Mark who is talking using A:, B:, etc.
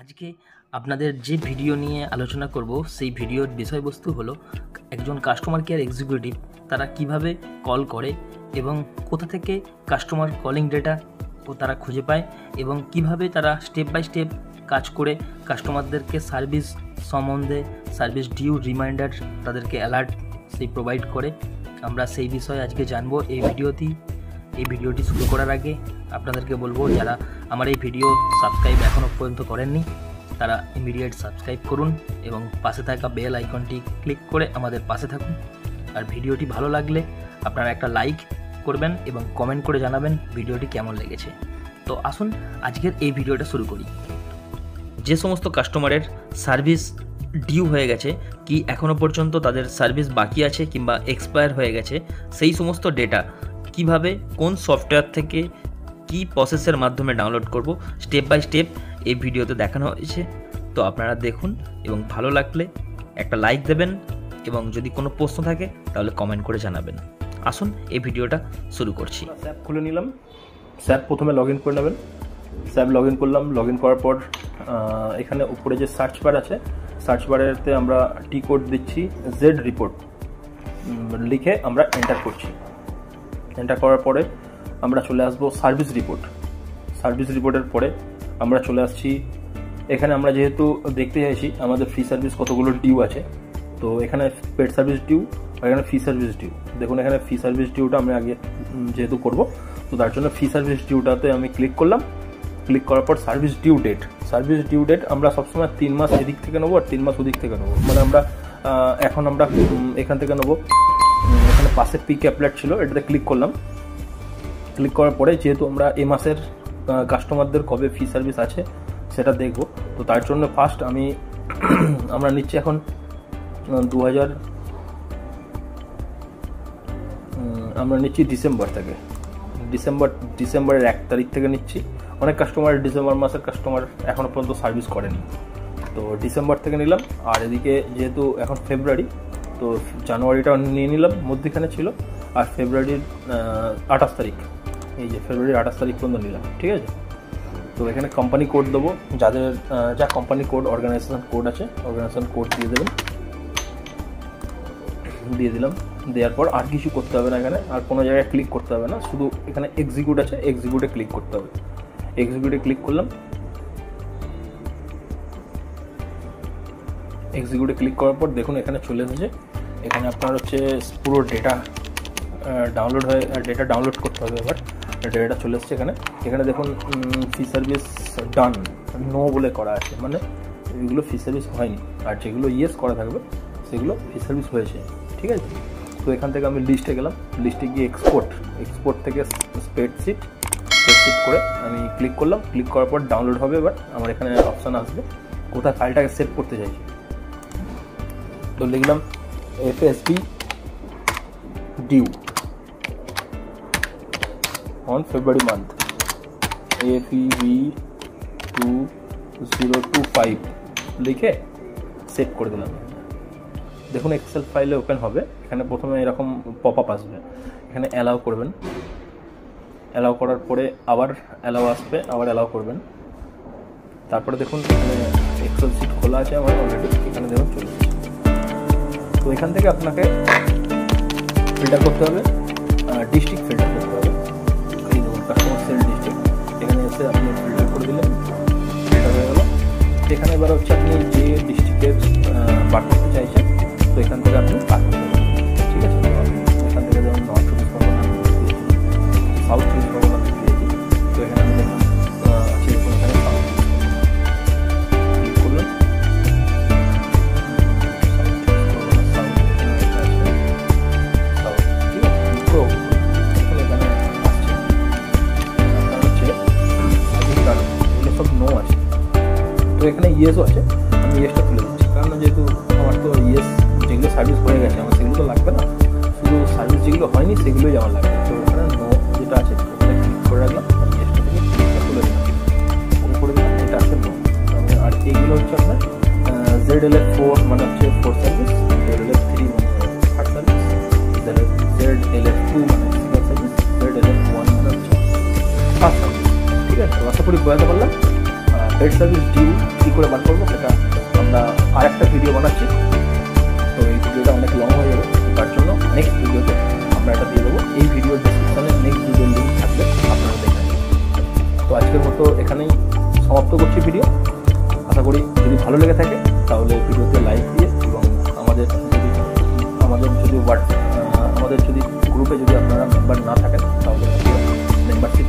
A: আজকে আপনাদের যে ভিডিও নিয়ে আলোচনা করব সেই ভিডিওর বিষয়বস্তু হলো একজন কাস্টমার কেয়ার এক্সিকিউটিভ তারা কিভাবে কল করে এবং কোথা থেকে কাস্টমার কলিং ডেটা তারা খুঁজে পায় এবং কিভাবে তারা স্টেপ বাই স্টেপ কাজ করে কাস্টমারদেরকে সার্ভিস সম্বন্ধে সার্ভিস ডিউ রিমাইন্ডার তাদেরকে অ্যালার্ট সেই প্রোভাইড করে। আমরা সেই বিষয়ে আজকে জানবো এই ভিডিওটি শুরু করার আগে আপনাদেরকে বলবো, যারা আমার এই ভিডিও সাবস্ক্রাইব এখনও পর্যন্ত করেননি তারা ইমিডিয়েট সাবস্ক্রাইব করুন এবং পাশে থাকা বেল আইকনটি ক্লিক করে আমাদের পাশে থাকুন। আর ভিডিওটি ভালো লাগলে আপনারা একটা লাইক করবেন এবং কমেন্ট করে জানাবেন ভিডিওটি কেমন লেগেছে। তো আসুন আজকের এই ভিডিওটা শুরু করি। যে সমস্ত কাস্টমারের সার্ভিস ডিউ হয়ে গেছে, কি এখনও পর্যন্ত তাদের সার্ভিস বাকি আছে কিংবা এক্সপায়ার হয়ে গেছে, সেই সমস্ত ডেটা কিভাবে কোন সফটওয়্যার থেকে কি প্রসেসের মাধ্যমে ডাউনলোড করব স্টেপ বাই স্টেপ এই ভিডিওতে দেখানো হয়েছে। তো আপনারা দেখুন এবং ভালো লাগলে একটা লাইক দেবেন এবং যদি কোনো প্রশ্ন থাকে তাহলে কমেন্ট করে জানাবেন। আসুন এই ভিডিওটা শুরু করছি।
B: স্যাপ খুলে নিলাম। স্যাপ প্রথমে লগ ইন করে নেবেন। স্যাপ লগ ইন করলাম। লগ ইন করার পর এখানে উপরে যে সার্চ বার আছে, সার্চ বারেতে আমরা টি কোড দিচ্ছি জেড রিপোর্ট লিখে আমরা এন্টার করছি। এন্টার করার পরে আমরা চলে আসবো সার্ভিস রিপোর্ট। সার্ভিস রিপোর্টের পরে আমরা চলে আসছি এখানে। আমরা যেহেতু দেখতে চাইছি আমাদের ফ্রি সার্ভিস কতগুলো ডিউ আছে, তো এখানে পেড সার্ভিস ডিউ আর এখানে ফ্রি সার্ভিস ডিউ। দেখুন এখানে ফ্রি সার্ভিস ডিউটা আমি আগে যেহেতু করব, তো তার জন্য ফ্রি সার্ভিস ডিউটাতে আমি ক্লিক করলাম। ক্লিক করার পর service due date. Service due date আমরা সবসময় 3 মাস এদিক থেকে নেবো আর 3 মাস ওদিক থেকে নেবো। মানে আমরা এখন আমরা এখান থেকে নেবো। এখানে পাশে পিক অ্যাপ্লাইড ছিল, এটাতে ক্লিক করলাম। ক্লিক করার পরে যেহেতু আমরা এই মাসের কাস্টমারদের কবে ফ্রি সার্ভিস আছে সেটা দেখব, তো তার জন্য ফার্স্ট আমরা নিচ্ছি এখন আমরা নিচ্ছি ডিসেম্বর থেকে। ডিসেম্বরের 1 তারিখ থেকে নিচ্ছি। অনেক কাস্টমার ডিসেম্বর মাসের কাস্টমার এখনও পর্যন্ত সার্ভিস করেনি, তো ডিসেম্বর থেকে নিলাম। আর এদিকে যেহেতু এখন ফেব্রুয়ারি, তো জানুয়ারিটা নিয়ে নিলাম, মধ্যখানে ছিল। আর ফেব্রুয়ারির 28 তারিখ, এই যে ফেব্রুয়ারির 28 তারিখ পর্যন্ত নিলাম, ঠিক আছে। তো এখানে কোম্পানি কোড দেবো, যাদের যা কোম্পানি কোড অর্গানাইজেশন কোড আছে অর্গানাইজেশন কোড দিয়ে দেবেন। দিয়ে দিলাম। দেওয়ার পর আর কিছু করতে হবে না, এখানে আর কোনো জায়গায় ক্লিক করতে হবে না, শুধু এখানে এক্সিকিউট আছে, এক্সিকিউটে ক্লিক করতে হবে। এক্সিকিউটে ক্লিক করলাম। এক্সিকিউটে ক্লিক করার পর দেখুন এখানে চলে এসেছে। এখানে আপনার হচ্ছে পুরো ডেটা ডাউনলোড করতে হবে। এবার ডেটা চলে এসেছে এখানে। এখানে দেখুন ফ্রি সার্ভিস ডান নো বলে করা আছে, মানে এগুলো ফ্রি সার্ভিস হয়নি। আর যেগুলো ইয়েস করা থাকবে সেগুলো ফ্রি সার্ভিস হয়েছে, ঠিক আছে। তো এখান থেকে আমি লিস্টে গেলাম। লিস্টে গিয়ে এক্সপোর্ট থেকে স্প্রেডশিট করে আমি ক্লিক করলাম। ক্লিক করার পর ডাউনলোড হবে। এবার আমার এখানে অপশান আসবে কোথায় ফাইলটাকে সেভ করতে চাইছি। তো লিখলাম FSD due on February month AFEV 2025 লিখে সেভ করে দিলাম। দেখুন এক্সেল ফাইলে ওপেন হবে। এখানে প্রথমে এরকম পপ আপ আসবে, এখানে অ্যালাউ করবেন। অ্যালাউ করার পরে আবার অ্যালাউ আসবে, আবার অ্যালাউ করবেন। তারপরে দেখুন এখানে এক্সেল শিট খোলা আছে আমার অলরেডি, এখানে দেখুন চলে এসেছে। তো এখান থেকে আপনাকে ফিল্টার করতে হবে, ডিস্ট্রিক্ট ফিল্টার করতে হবে। এই দেখুন কাস্টমার সেল ডিস্ট্রিক্ট, এখানে এসে আপনি ফিল্টার করে দিলেন, ফিল্টার হয়ে গেল। এখানে এবার হচ্ছে আপনি যে ডিস্ট্রিক্টের বার করতে চাইছেন, তো এখান থেকে আপনি বার করতে পারবেন, ঠিক আছে। এখান থেকে যেমন নর্থ 24 পরগনা, সাউথ 24 পরগনা দিয়েছি। তো এখানে আমি দেখলাম আছে, দেখুন এখানে সাউথ ক্লিক করলাম। তো এখানে ইয়েসও আছে, আমি ইয়েসটা তুলে দিচ্ছি, কারণ যেহেতু আমার তো ইয়েস যেগুলো সার্ভিস হয়ে গেছে আমার সেগুলো তো লাগবে না, শুধু সার্ভিস যেগুলো হয়নি সেগুলোই আমার লাগবে। তো এখানে নো যেটা আছে ওখানে ক্লিক করে রাখলাম, ইয়েসটা থেকে ক্লিকটা তুলে দিলাম, করে দিলাম। এটা আছে নো। আর এইগুলো হচ্ছে আপনার ZLF4 মানে হচ্ছে 4 সার্ভিস, ZLF3 মানে 3rd সার্ভিস, ZLF2 মানে 2nd সার্ভিস, ZLF1 মানে হচ্ছে 1st সার্ভিস, ঠিক আছে। আশা করি বোঝাতে পারলাম। হেড সার্ভিস ডিউ কী করে বার করবো সেটা আমরা আর একটা ভিডিও বানাচ্ছি। তো এই ভিডিওটা অনেক লং হয়ে যাবে, তার জন্য নেক্সট ভিডিওতে আমরা এটা দিয়ে দেবো। এই ভিডিওর ডিসক্রিপশানে নেক্সট ভিডিওর লিঙ্ক থাকবে, আপনারা দেখে নেবেন। তো আজকের মতো এখানেই সমাপ্ত করছি ভিডিও। আশা করি যদি ভালো লেগে থাকে তাহলে ভিডিওতে লাইক দিয়ে এবং আমাদের যদি গ্রুপে যদি আপনারা মেম্বার না থাকেন তাহলে মেম্বারশিপ